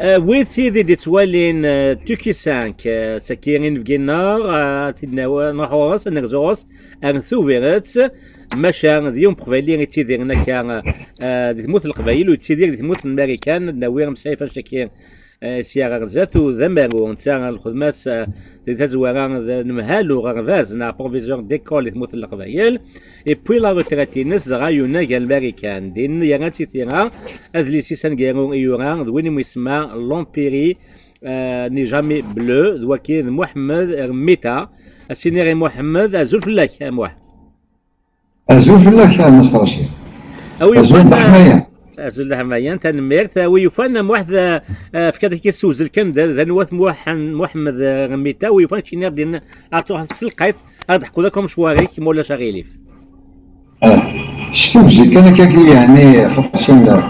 ويث تيدي دي توالين توكي سانك سكيرين في النار تدنا نحوس نغزوس ان ثوفيرت ماشا ديوم قبايلي تيدير هناك دي تموت القبايل وتيدير دي تموت الامريكان ناوير مسايفه شكير سياغ غزات وذمرو نتا الخدماس دي تزوارا نمهالو غرفاز نا بروفيزور ديكول تموت القبايل اي بوي لا روتراتينس غايونا جال الامريكان دين يغاتي ثيرا اذلي سيسان غيرون ايوران دوين يسمى لومبيري ني جامي بلو دواكين محمد رميتا السينيري محمد ازول فلاك موح ازول فلاك يا مصر رشيد ازول دحمايا ازول دحمايا تنمير ثاوي يفن واحد في كذاك السوز الكندر ذنوات محمد رميتا ويفن شي نير دين اعطوه السلقيت اضحكوا لكم شواريك مولا شغيليف السوز كان كاكي يعني خاصين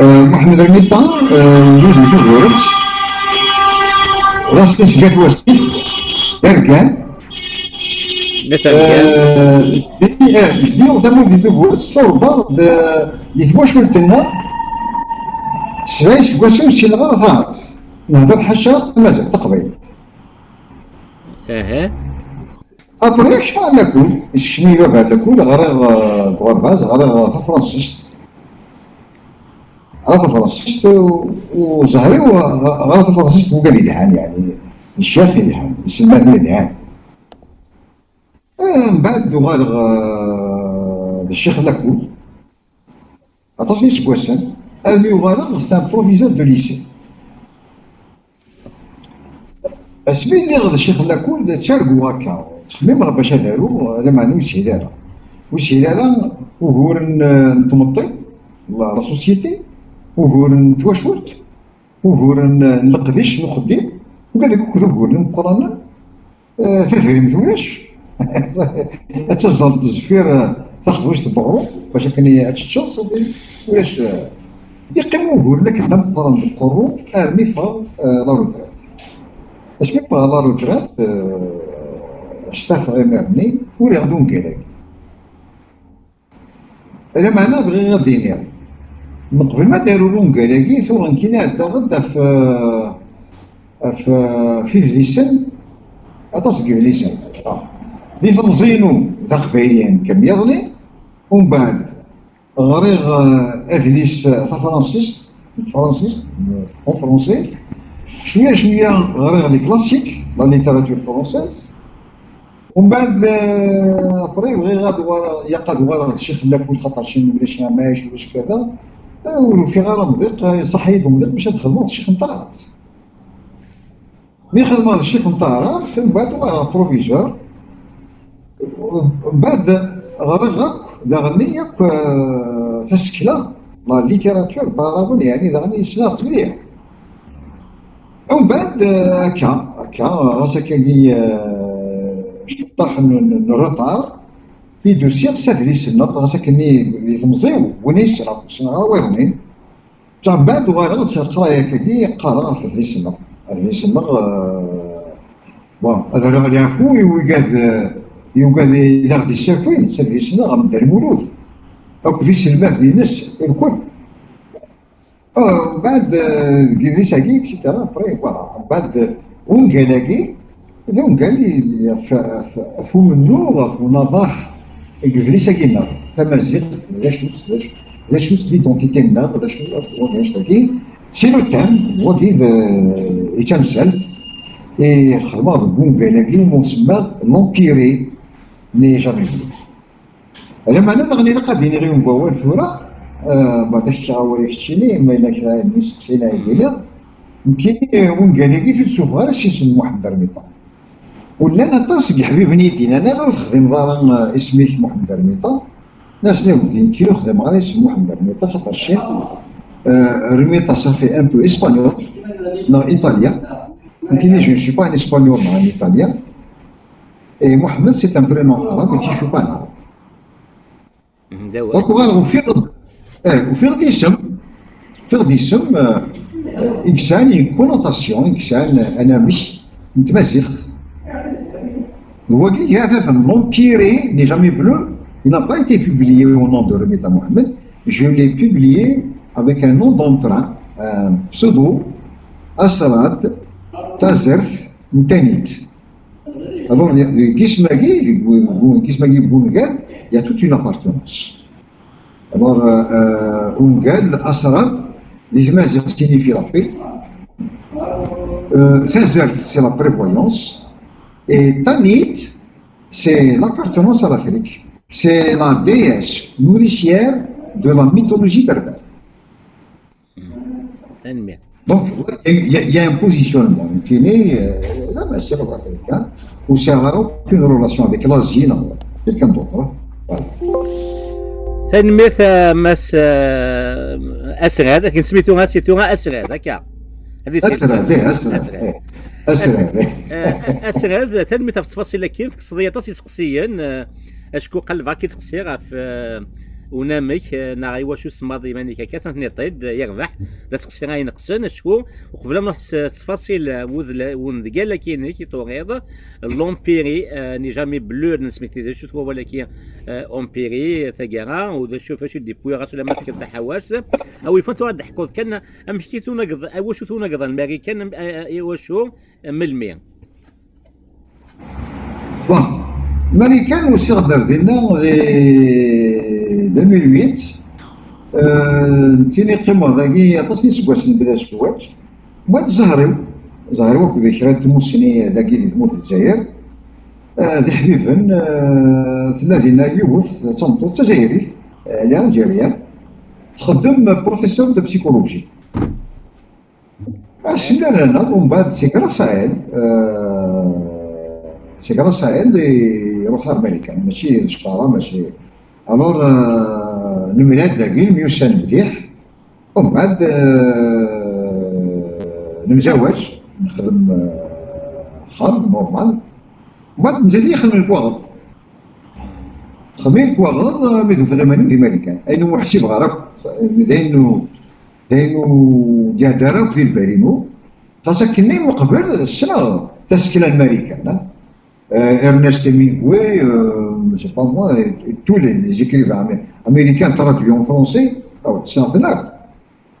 محمد رميتا ولد زوجورت راس كنسقات واسيف اركان جدي وثمود دي زوجورت الصوربه اللي تبوشولت لنا سبايس كواسو سي الغار ثارت نهضر حشا مازال تقبيل ابريك شحال ناكل الشميله بهذا الكل غير بغرباز غير فرنسيست غلط فرنسيست وزهري وغلط فرنسيست وقال يدهان يعني الشيخ يدهان يسمى يدهان من بعد وغالغ الشيخ لاكول عطاسني سكواسان قال لي وغالغ سي ان بروفيزور دو ليسي اسمي اللي غد الشيخ لاكول تشاركوا هكا تخمم باش دارو هذا معناه وسهيدارا وهور نتمطي لا سوسيتي وهور نتواشورت وهور نقديش نخدم وقال لك كذا هور نقرانا ثلاثة مثولاش تزال الزفير تاخذ تبعو باش كان تشوف ولاش يقيموا هور لك حنا مقرن بالقرو ارمي فا لا روترات اش مي با لا روترات اشتاف غير ولا غدون كلاك انا معنا بغي غادي نير من قبل ما داروا لهم كلاكي ثورا كاين حتى غدا في ليسان اتصق في ليسان اللي تمزينو تاع قبايلين كميضني ومن بعد غريغ ادليس تاع فرنسيست اون فرونسي شويه غريغ لي كلاسيك لا ليتراتور فرونسيز ومن بعد ابري بغي غادو يقاد ورا الشيخ لاكول خاطر شي ولاش ماش ولاش كذا وفي غير مضيق صحيح مضيق باش تخدموا الشيخ نطارات مي خدموا الشيخ نطارات من بعد ورا بروفيزور بعد غرغك داغني ياك تسكلا لا ليتراتور بارابون يعني داغني سنات مليح ومن بعد هكا غاساكي طاح الروطار في دوسيغ سادريس النط غاساكني المزيو ونيس راه سنغا ويرنين تاع بعد وغير قرايه كي قرا في هذه السنه بون هذا اللي يعرفوا يوقاد الى غادي يسافين هذه السنه غنبدا المولود هاك في سلمات ديال الناس الكل بعد كيفاش هاكي اكسيتيرا بري فوالا بعد ونقالاكي اليوم قال لي فهم النور ونضاح كيفاش هاكينا تمازيغ لاش ليدونتيتي النار لاش هاكي سي لو تام هو كيف يتمثلت خدمة ونقالاكي ومسمى لومبيري ني جامي بلو انا معنا غني قادين غير نقول ثورة بعد الشعور يحشيني ما إلا كرا نسقسينا يقولي يمكن ونقالاكي في السوفغار السيسن محمد رميطة ولا انا طاسق حبيب نيتي انا غير نخدم دارا اسمي محمد رميطة ناس ناودين كي نخدم غير اسم محمد رميطة خاطر شي رميطة صافي ان بو اسبانيول لا ايطاليا يمكن جو سوي با ان اسبانيول مع ايطاليا اي محمد سي ان برينون عربي كي شو با عربي دونك غير وفي غادي يسم إنسان كونوتاسيون إنسان أنا مش متمازيغ هو كي هذا l'Empire n'est jamais bleu, il n'a pas été publié au nom de Remeta Mohamed, je l'ai publié avec un nom d'emprunt بسودو أسراد تازرف نتانيت. Alors, Gismagui Bungal, il y a toute une appartenance. Alors, Ungal, Asrad, les Mazir signifie la paix. Fazer, c'est la prévoyance. Et Tanit, c'est l'appartenance à l'Afrique. C'est la déesse nourricière de la mythologie berbère. Donc, il y a un positionnement qui est là, c'est l'Africain. Il faut avoir aucune relation avec l'Asie, non, quelqu'un d'autre. Voilà. تنميث مس أسراد لكن سميتوها أسراد هكا. أسراد تنميث في تفاصيل كاين قصديات سقسيا اشكو قلبها كي تقصير في ونامك ناغي واش سماضي مانيك هكا تنطيد يربح لا تقصي غاي نقصن اشكو وقبل ما نحس التفاصيل ونذقال كاين كي توغيض لومبيري ني جامي بلو نسميتي دا شوف ولكن امبيري ثقرا ودا شوف اش دي بويغا ولا ما تكذا حواش او يفوتوا هاد الحكوز كان ام حكيتونا قض واش تونا قض الامريكان واشو ملمي الامريكان وسي غدر ديالنا 2008 كاين يقيموا داكي تصني سكواس نبدا سكوات وما زهروا كذا كرا تموسني داكي اللي تموت الجزائر ذي حبيبن ثلاثينا يوث تنطو تجايري اللي الجزائريه تخدم بروفيسور دو بسيكولوجي سنا لنا ومن بعد سي كراس اللي يروح لامريكان ماشي شقاره ماشي الور الميلاد داكي ميوسان مليح ومن بعد نمزواج نخدم خام نورمال ومن بعد نزيد يخدم الكواغط خدمين الكواغط ميدو في الاماني في امريكان اينو حسيب غرق داينو ديادارا وفي البارينو تسكني وقبل السنه تسكن الامريكان Ernest Hemingway, je sais pas moi, tous les écrivains américains traduits en français, c'est incroyable.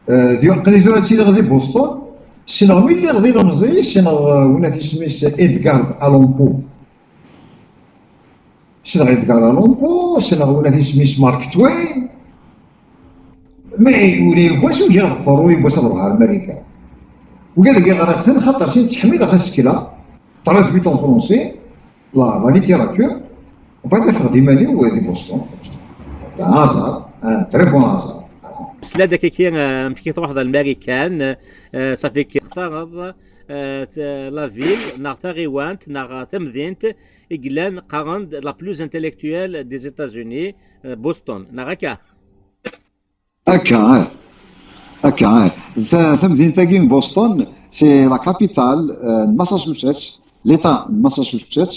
قال لي دلوقتي اللي غادي بوسطن السينما اللي غادي رمزي السينما ولا كيسميس إدغار ألون السينما إدغار ألون السينما ولا كيسميس مارك توين مي ولي واش وجا غفروا يبغى صبروا على أمريكا وقال لك غير خاطر شي تحميل خاصك لا traduit en français la littérature وبعد خدي مالي ودي بوسطن هازار ان تري بون هازار سلا داك كي تروح الامريكان صافي كيختار لا فيل ناغ تاغيوانت ناغ تمدينت إقلان قارند لا بلوز انتلكتويل دي زيتازوني بوسطن ناغ هكا تمدين تاكين بوسطن سي لا كابيتال ماساتشوستس l'état de Massachusetts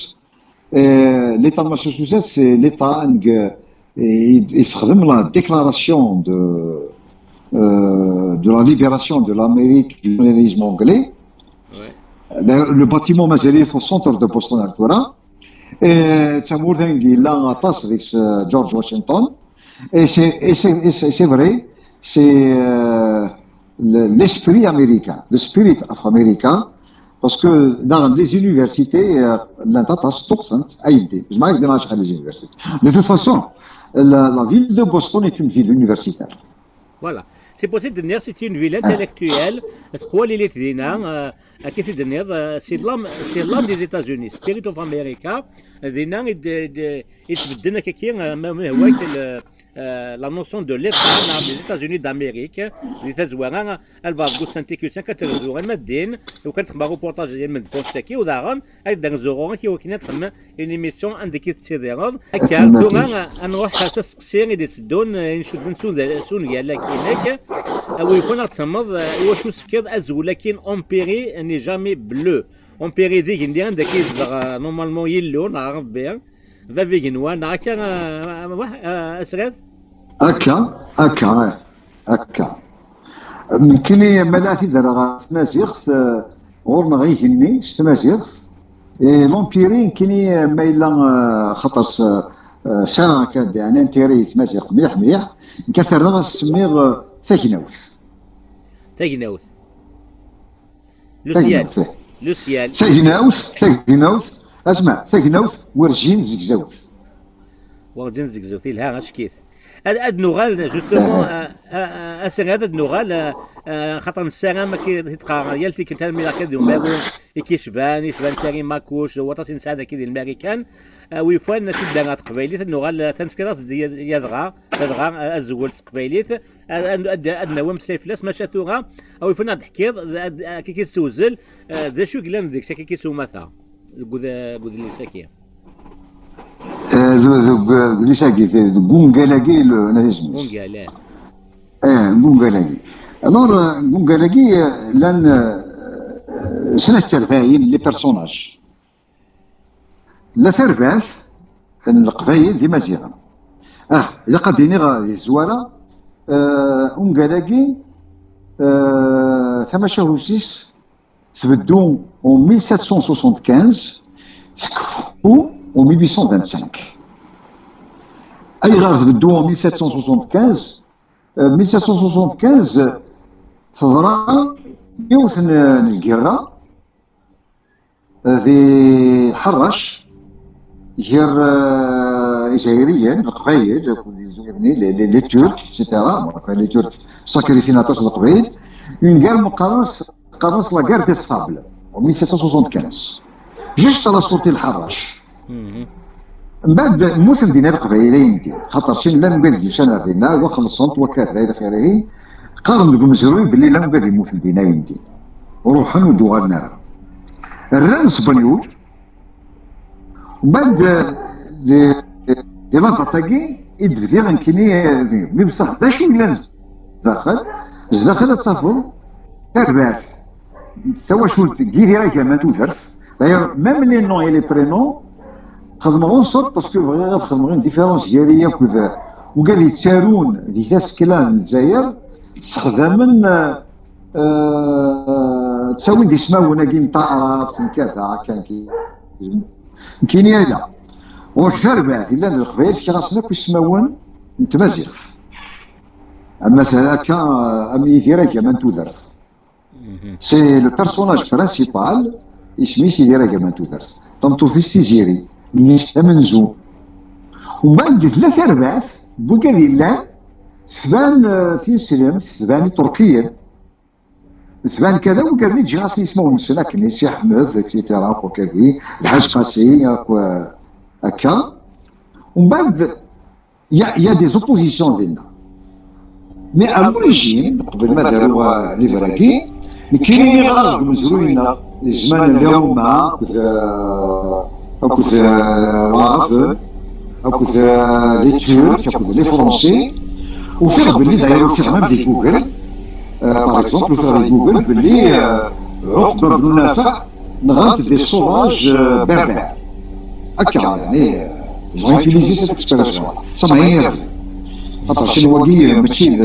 l'état de Massachusetts c'est l'état il خدم la déclaration de la libération de l'Amérique du colonialisme anglais. Le bâtiment mazal au centre de Boston Altura et تمورثن قيلا غطاس ديك جورج واشنطن et c'est vrai c'est l'esprit américain le spirit of America. Parce que dans les universités, l'intérêt stockant a été. Je m'arrête de marcher à les universités. De toute façon, la ville de Boston est une ville universitaire. Voilà. C'est possible de dire c'est une ville intellectuelle. Quoi les lettres كيف dire c'est l'âme des États-Unis, Spirit of America. دينا يتبدلنا كي ما هو la notion de l'État des États-Unis d'Amérique اللي تزوغان الفابغو سانتيكيوسان كتغزوغ المدين وكنتخبا روبورتاج ديال من كونستاكي وداغن هيدا زوغون كي وكنا تخدم اون ايميسيون عندك تيديرون هكا زوغان نروح اساس قصير دي تدون نشد نسون ديال كاينك او يكون تصمد واش سكير ازول لكن امبيري ني جامي بلو امبيري ديك ندير عندك يزدغ نورمالمون يلو نعرف بها فافيغن وانا هكا اسراد هكا كاين ملاثي دار تمازيغ غورنا غيهني تمازيغ لومبيرين كاين ما الا خاطر ساعه كان ان انتيري تمازيغ مليح كثر سميغ ثاكناوث تاكناوث لوسيال لوسيال تاكناوث اسمع تاكناوث ورجين زكزاوث ورجين زكزاوث لها غاش هاد نوغال جوستومون اسر هذا نوغال خاطر السلام ما كيتقارن يالتي كنت ميلا كدو ماغو يشبان كريم ماكوش هو تصين سعاده كي ديال الامريكان ويفوان تبدا تقبيليت النوغال تنفكراس يدغا الزول تقبيليت ادنا ومسلي فلاس ما شاتوغا او يفوان تحكيض كي كيتسوزل ذا شو كلام ديك كي كيسوماثا بود لي ساكيه لي ساكي غونغالاكي نازم غونغالا غونغالاكي الور غونغالاكي لان سنة ترفاين لي بيرسوناج لا ثرباث القبايل دي مزيغا إلا قديني غادي الزوالة غونغالاكي ثما شاهوسيس تبدو en 1775 تكفو en 1825 أي غار تبدو en 1775 1775 تضرى يوث الكيرا ذي حرش غير جزائريين القبايل لي تورك اكسيتيرا لي تورك ساكريفيناتاس القبايل اون غير مقارنس لا غير دي صابل en 1775 جوست على صورتي الحرش من بعد موثن دينا القبايلين دي خاطر شين لا نبان شانا دينا وخلصت وكذا الى اخره قارن لكم مزروين باللي لا نبان موثن دينا يندي وروحا ودوغالنا الران اسبانيول ومن بعد دي لانطاكي يدفي غنكيني مي بصح دا شو ولا داخل تصافو تربات توا شو كيدير راك ما توثرت داير ميم لي نون اي لي برينون خدموا صوت باسكو بغينا نخدموا غير ديفيرونس دياليه وكذا وقال يتسارون في تاسكلان الجزائر استخداما تساوي دي سماونا كي طائرات كذا كان كاين يالا واكثر بعد الا القبائل في راسنا كيسماون نتمازغ مثلا كان امي ديراك ما نتودرت سي لو بيرسوناج برينسيبال اسمي سيدي راك ما نتودرت طمطو في ستيزيري منزو ومن بعد 3 أرباع بوكالي لا ثبان في سلم ثبان تركيا ثبان كذا وكذا تجي راسي اسمه نسنا كني سي احمد اكسيتيرا وكذا الحاج قاسي هكا ومن بعد يا دي زوبوزيسيون ديالنا مي ا لوريجين قبل ما داروا لي فراكي كاينين اللي غلط مزروينا الزمان اليوم مع أكوث العرب أكوث لي تورك أكوث لي فرونسي وفيغ بلي دايرو فيغ مام دي جوجل باغ اكزومبل فيغ دي جوجل بلي عقبة بن نافع نغات دي سوراج بربر هكا يعني ils ont utilisé cette expression ça m'a énervé خاطر شنو واقي ماشي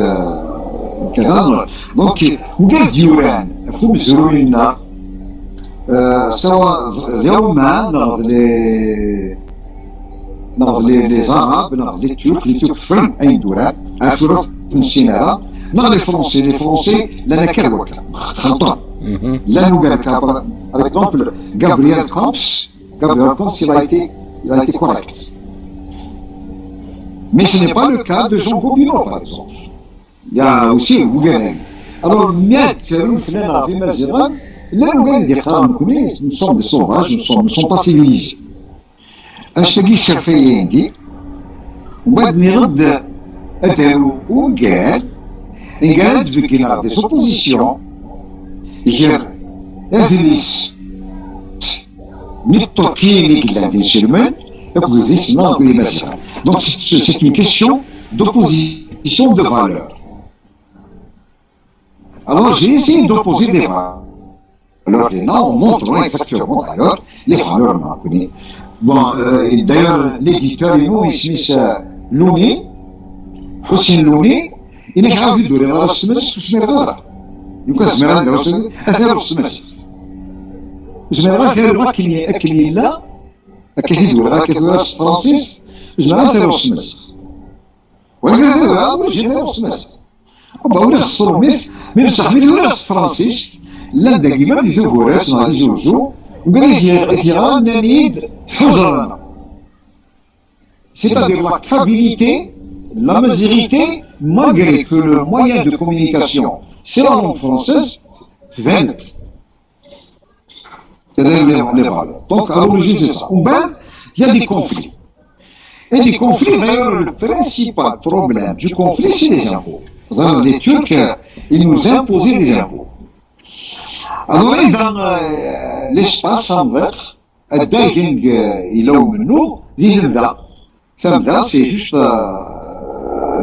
كذا دونك وقال ديوران فهم زروينا سواء اليوم نغض لي زعرب نغض لي تورك فهم اين دوران عاشورا نسيناها نغض لي فرونسي لانا كروك خلطان لا نقال كابر par exemple Gabriel Camps il a été correct mais ce n'est pas le cas de Jean Gobineau par exemple il y a aussi Gouganen alors miat فلان في مازيغان لا نقال دي قرار كوني nous sommes des sauvages nous ne sommes pas civilisés اش تلقي الشرفيه عندي ومن بعد نرد اتاو وقال بكينا دي سوبوزيسيون غير ادريس نتوكيني كلا دي سلمان يقول ذيس ناقل مازيغان دونك سي une question d'opposition de valeurs. Alors j'ai essayé d'opposer des valeurs et là on montre exactement d'ailleurs les valeurs on a connu. Bon, d'ailleurs l'éditeur Smith Louni, Hossein Louni, il n'est pas vu de la semaine que je me regarde. Du coup, je me regarde la semaine, je me regarde qu'il est là, qu'il est là, qu'il est français, je me regarde la semaine. وهذا هو جهة السماس. وباونا خسروا مثل من بصح من وراس فرانسيس لا داكيما في ثوراس نهار يزوجو وقال لي غير نريد حجرنا. C'est-à-dire la fiabilité, la majorité, malgré que le moyen de communication, c'est la langue française, c'est c'est-à-dire les valeurs. Donc, à l'origine, c'est ça. Il y a des conflits. Et des conflits, d'ailleurs, le principal problème du conflit, c'est les impôts. Les Turcs, ils nous imposaient les impôts. Alors, dans l'espace en verre, il a où nous, l'Isenda. Samda, c'est juste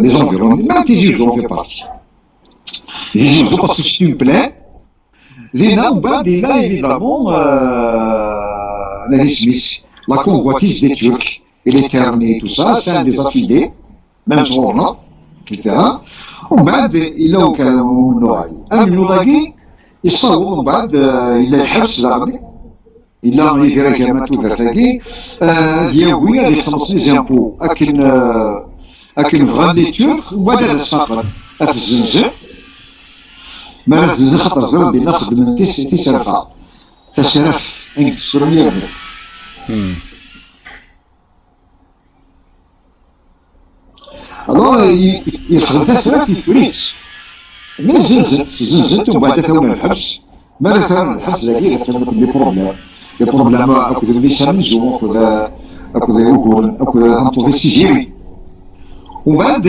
les environs. Même tes yeux en fait partie. Les yeux, parce que c'est une plaie. Les Naouba, là, évidemment, la convoitise des Turcs et les termes et tout ça, c'est un des affiliés, même genre-là, etc. وبعد إلا وكان نوعي النوراقي يصور بعد إلا الحبس زعما إلا يدير كما توفرتاكي دياوي اللي خلصني زامبو أكن فغان لي تورك وبعد هذا السفر أتزنزن ما نتزنزن خاطر زرب بين ناخذ من تسرفا تسرف انكسر مليون. Alors, il faisait ça qui friche. Mais زنزنت وبعد ثوما الحبس. ماذا ثوما الحبس ذاكي يتسبب لي بروبليم. لي بروبليم أكو ذي سامزو أكو ذي يقول أكو هانتو ذي سيجيري. وبعد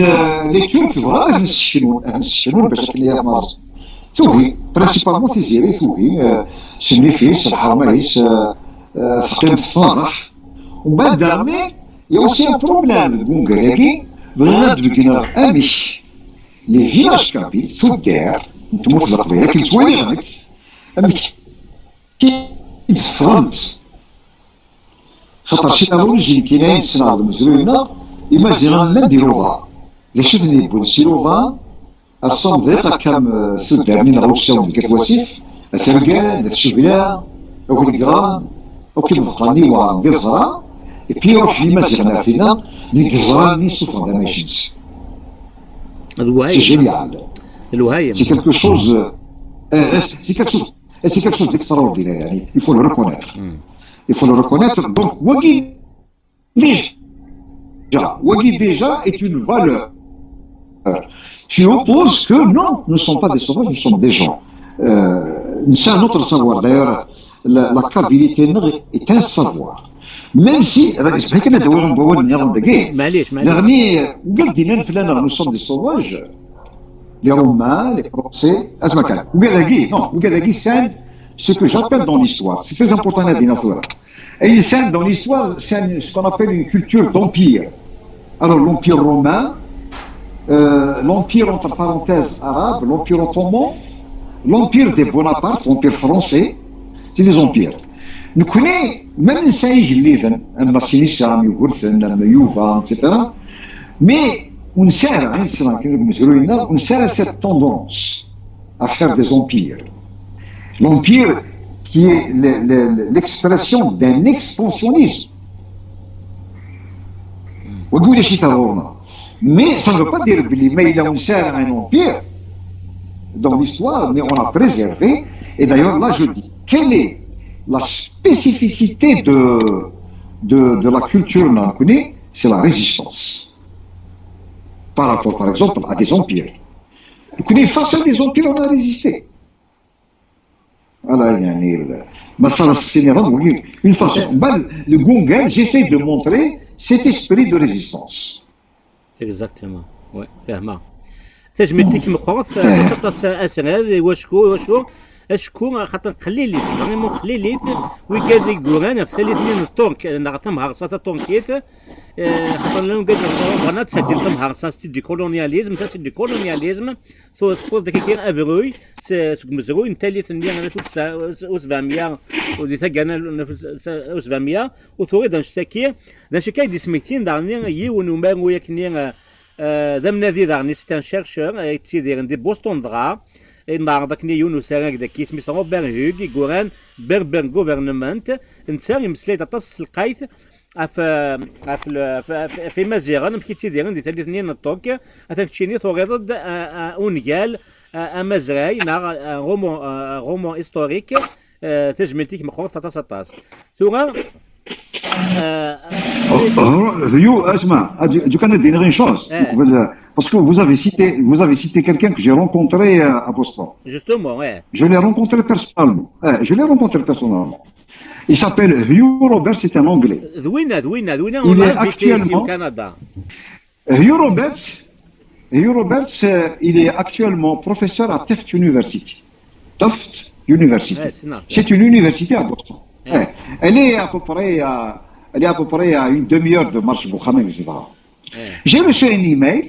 لي تورك فغا نسشنون باش تليها مرض. توهي برينسيبالمون تيزيري توهي سنيفيس الحرمايس ثقيم الصالح. وبعد دارمي يوصي ان بروبليم الكونغريكي بغينا دبكنا امش لي فيلاج كابي في الدار نتمو في القبيله كي تسوالي غنك امش كي تفرنت خاطر شي اوريجين كاينين السنه المزروينه ايماجينان لا نديروها لا شفني بونسيروفا الصم ضيقه كام في الدار من روسيا وديك واسيف الثرقان الشبله او الكران او كيف بقاني وقزره et puis on finit ma fina les grands souffrent de la machine. C'est génial. C'est quelque chose d'extraordinaire. Il faut le reconnaître. Il faut le reconnaître. Donc Wagi déjà est une valeur qui oppose que non, nous ne sommes pas des sauvages, nous sommes des gens. C'est un autre savoir. D'ailleurs, la kabylie est un savoir. Même si, c'est que nous sommes des sauvages, les Romains, les Français, ce que j'appelle dans l'histoire, c'est très important à dire. Et dans l'histoire, c'est ce qu'on appelle une culture d'empire. Alors l'empire romain, l'empire entre parenthèses arabe, l'empire ottoman, l'empire des Bonaparte, l'empire français, c'est des empires. Nous connaissons, même les sages livres, un Sinisa, un Yugurfen, un Yuva, etc. Mais on sert à cette tendance à faire des empires. L'empire qui est l'expression d'un expansionnisme. Mais ça ne veut pas dire qu'on sert à un empire dans l'histoire, mais on a préservé. Et d'ailleurs, là, je dis, quelle est la spécificité de la culture nankouné, c'est la résistance. Par rapport, par exemple, à des empires. Face à des empires, on a résisté. Voilà, une façon. Le Gungan, j'essaie de montrer cet esprit de résistance. Exactement. Oui, vraiment. تجمدتك مخوف أسرار وشكو أشكو خاطر قليليت فريمون قليليت ويقال لي كورانا في ثلاثين التونك نعطيهم هرصات التونكيت خاطر لهم قال غانا تسدي تم هرصات دي كولونياليزم تاع دي كولونياليزم سو تقول داك كاين افروي سك مزروي نتالي ثاني انا في 700 ودي ثقانا في 700 وتوريد نشتكي ذا شكاي دي سميتين دارني يون وما وياكني ذا منادي دارني ستان شيرشور تيدير دي بوستون دغا النهار ذاك يونس داك سميتو روبير هوغ يقولان بربر غوفرنمنت نتا يمسلي طاس القايت في مزيغان مكي تيديرن دي ثلاث سنين الطوك هذاك تشيني ثوري ضد اونيال امازراي نا رومون هيستوريك تجملتيك مخوض تاطاس ثم Tu connais une chose. Parce que vous avez cité quelqu'un que j'ai rencontré à Boston. Justement, ouais. Je l'ai rencontré personnellement. Il s'appelle Hugh Roberts, c'est un Anglais. Douina, Il est actuellement au Canada. Hugh Roberts, il est actuellement professeur à Tufts University. C'est une université à Boston. Elle est à peu près à une demi-heure de marche Boukhama, etc. J'ai reçu un email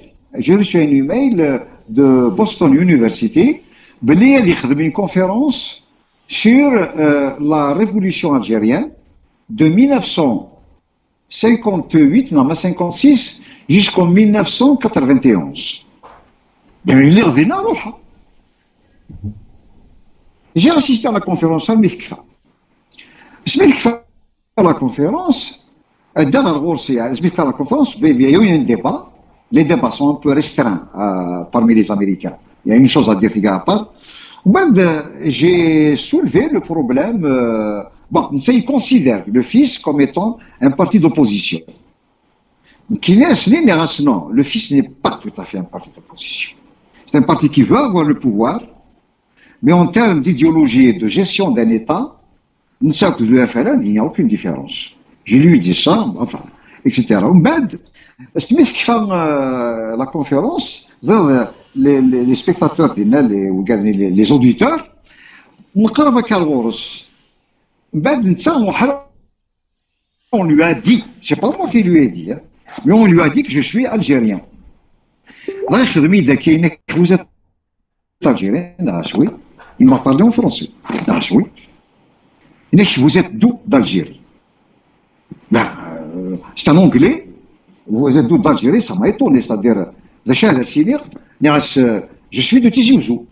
de Boston University, il a une conférence sur la révolution algérienne de 1958, non, 56 jusqu'en 1991. J'ai assisté à la conférence à Mikfa. La conférence, il y a eu un débat. Les débats sont un peu restreints parmi les Américains. Il y a une chose à dire à part. J'ai soulevé le problème. Ils considèrent le FIS comme étant un parti d'opposition. Non, le FIS n'est pas tout à fait un parti d'opposition. C'est un parti qui veut avoir le pouvoir, mais en termes d'idéologie et de gestion d'un État, il n'y a aucune différence. Je lui ai dit ça, enfin, etc. Smith qui fait la conférence, les spectateurs, les auditeurs, on lui a dit, je ne sais pas moi qui lui ai dit, mais on lui a dit que je suis algérien. Vous êtes algérien? Oui. Il m'a parlé en français. Oui. Vous êtes d'où d'Algérie? C'est un Anglais. Vous êtes d'où d'Algérie? Ça m'a étonné. C'est-à-dire, je suis de Tizi Ouzou.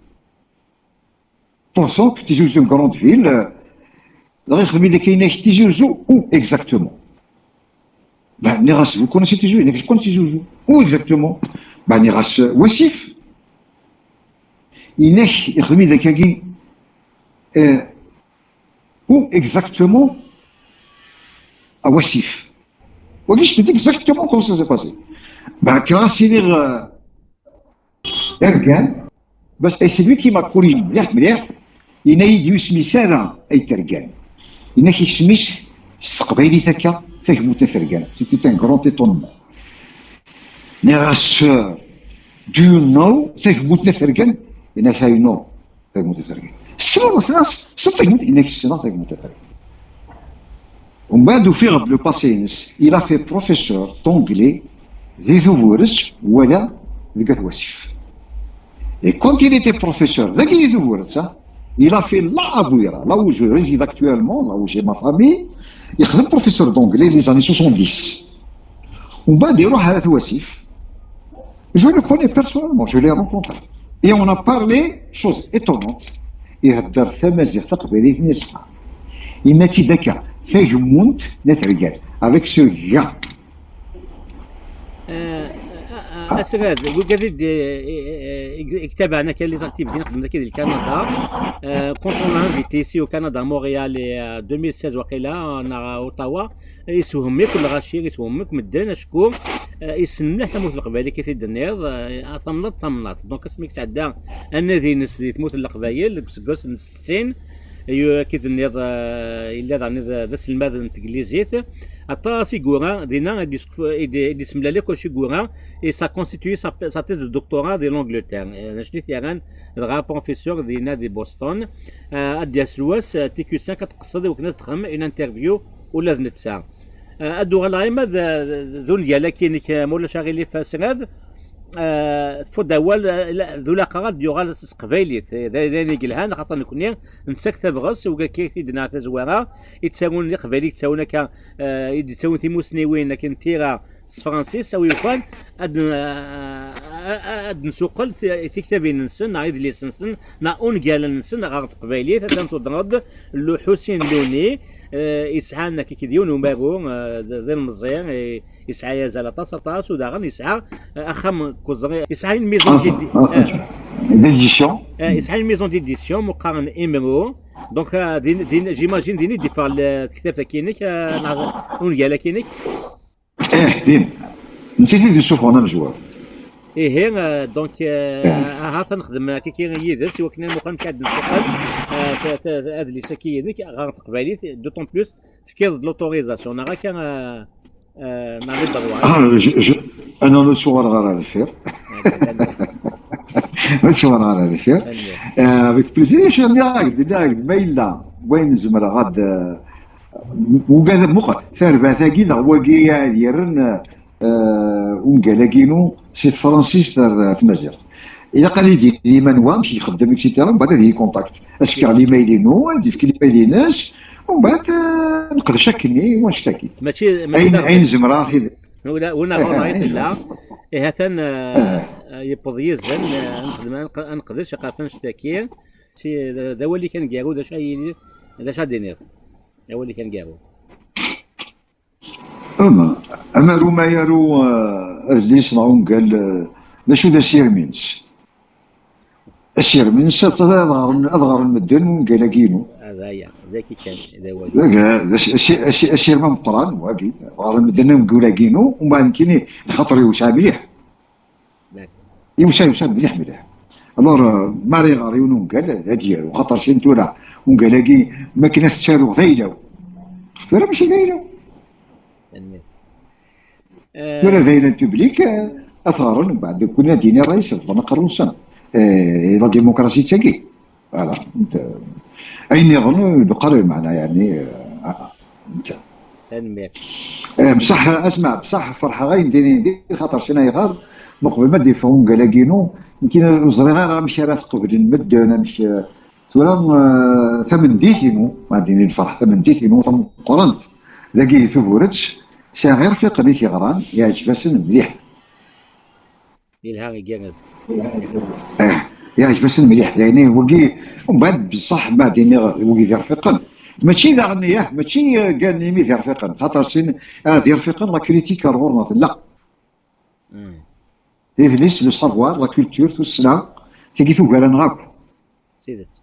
Pensons que Tizi Ouzou est une grande ville. Tizi Ouzou, où exactement? Vous connaissez Tizi Ouzou? Je connais Tizi Ouzou. Où exactement? Wassif. Où exactement? À Wassif. Oui, je te dis exactement comment ça s'est passé. Ergan. C'est lui qui m'a corrigé. Il a dit اسمي سارة أي ترجان. Il a dit اسمي استقبالي تكا فهموا تفرجان. C'était un grand étonnement. Do you know فهموا تفرجان؟ Il a dit non فهموا تفرجان. Le passé, il a fait professeur d'anglais et quand il était professeur, il a fait là où je réside actuellement, là où j'ai ma famille, il a fait professeur d'anglais les années 70. Je le connais personnellement, je l'ai rencontré. Et on a parlé, chose étonnante, يهدر ثمازيغ تقبلي في نسخة إنتي دكا فهمونت نترجال avec ce gars. اسراد وكذا كتاب انا كان لي زاكتيفيتي نخدم كذا كندا كونت اون انفيتي سي او كندا مونريال 2016 وقيلا انا اوتاوا يسوهمي كل غاشي يسوهمك مدان شكون يسنى تموت القبائل كي تدنيض تمنط دونك سميك تعدى النادي نس تموت القبائل كسكوس 60 كي تدنيض الا ذا سلماد انجليزيت Attends, si Goura, il semblait que chez Goura, et ça constitue sa thèse de doctorat de l'Angleterre. Je dis qu'il y a un professeur de Boston, à Diaslouas, TQ5, une interview ou la Znetsa. الدور العام ذو ديالك كينك مولا شاغلي في السناد تفضل اول ذو لاقا ديوغال قبايليت ذا قالها خاطر نكون نسك تبغس وكا كيدنا تزواره يتساون لي قبايليك تساونا كا يتساون في مسنيوين لكن تيرا فرانسيس او يفان اد نسوقل في كتابين نسن عيد لي سنسن نا اون قال نسن غاط قبايليت تنضرد لو حسين لوني يسعى كي كيديون وماغو ذا المزيان يسعى يزال طاس وداغن يسعى اخم كوزغي يسعى الميزون ديزيسيون يصح الميزون ديديسيون مقارن امرو دونك دين جيماجين ديني ديفار الكتاب كينك ونقال كينك دين نسيت لي سوف انا مجوار ايه دونك ها تنخدم كي يدرس وكنا المقام كاد نسوقل هذا اللي ساكي هذيك غير قبالي دو طون بلوس تكيز لوتوريزاسيون راه كان نافي الدروار انا نسوار غير على الفير نسوار على الفير افيك بليزير شنو داك ما الا وين زمر غاد وقال مخ ثربا ثاقي هو كي يرن ونقالاكينو سي فرانسيس في المجر الا قال لي دي منوا مشي يخدم اكسيتيرا من بعد هذه كونتاكت اسكر لي مايلينو ندير لي مايليناش ومن بعد نقدر شكني ونشتكي ماشي عين زمره ولا غير لا هاتن يبوض يزن نخدم نقدر شقافه نشتكي سي هذا هو اللي كان كاعو داش دينير هو اللي كان كاعو اما روما يارو اللي صنعوا قال شو ذا سيرمينس السيرمينس اظهر المدن ونقالاكينو هذا هي ذاك كان هذا هو السيرما مقران واكيد اظهر المدن ونقالاكينو ومن بعد كاين خاطر يوسع مليح يوسع مليح الور ماري غاري ونقال هادي خاطر سنتورا ونقالاكي ما كنا تسالو ثايلو فرا ماشي ثايلو ولا ذاين بوبليك اثارا بعد كنا ديني رئيس ضمن قرن سنه لا ديمقراطيه تاكي فوالا انت اين يغنو بقرب معنا يعني انت بصح اسمع بصح فرحه غير ديني خاطر سنه غار مقبل ما ديفون قالاكينو يمكن صغيره مش راه قبل نمد انا مش تولى ثمن ديتينو ما ديني الفرح ثمن ديتينو قرنت لاقي ثبورتش غير في قضيه غران يعجبسن مليح يلها جاهز يعجبسن مليح يعني وقي ومن بعد بصح ما ديني وقي ذي رفيقا ماشي ذا غنيه ماشي قال لي ذي رفيقا خاطر سن ذي رفيقا لا كريتيكا غورنا لا يدلس لو سافوار لا كولتور تو السنه تيجي ثقال نغاكو سيدت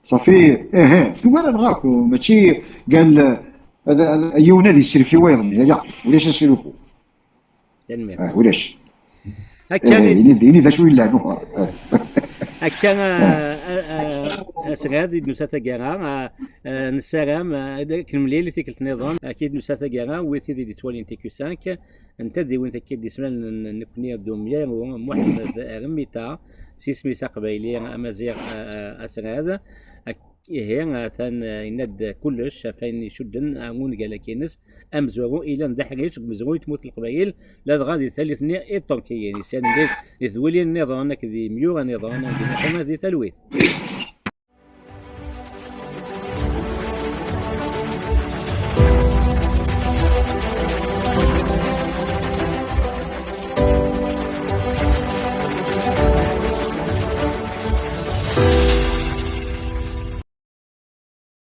صافي ثقال نغاكو ماشي قال هذا يونادي يسير في ويضني لا ولاش نسيرفو ولاش هكا يديني ذا شويه لعنو هكا سغاد نساتا كاع نسارام كنمليل تيكلت النظام اكيد نساتا كاع ويثي دي توالين تيكو 5 انت دي وين تكيد اسمال نكوني دوميا محمد رميتا سيسميسا قبايلي امازيغ اسغاد هي ثان يند كلش فين يشدن امون قال كينس امزورو الى ندحريش مزرو تموت القبائل لا غادي ثالثني اي طونكي يعني سان ذولي النظام كذي ميو نظام كما ذي ثلويث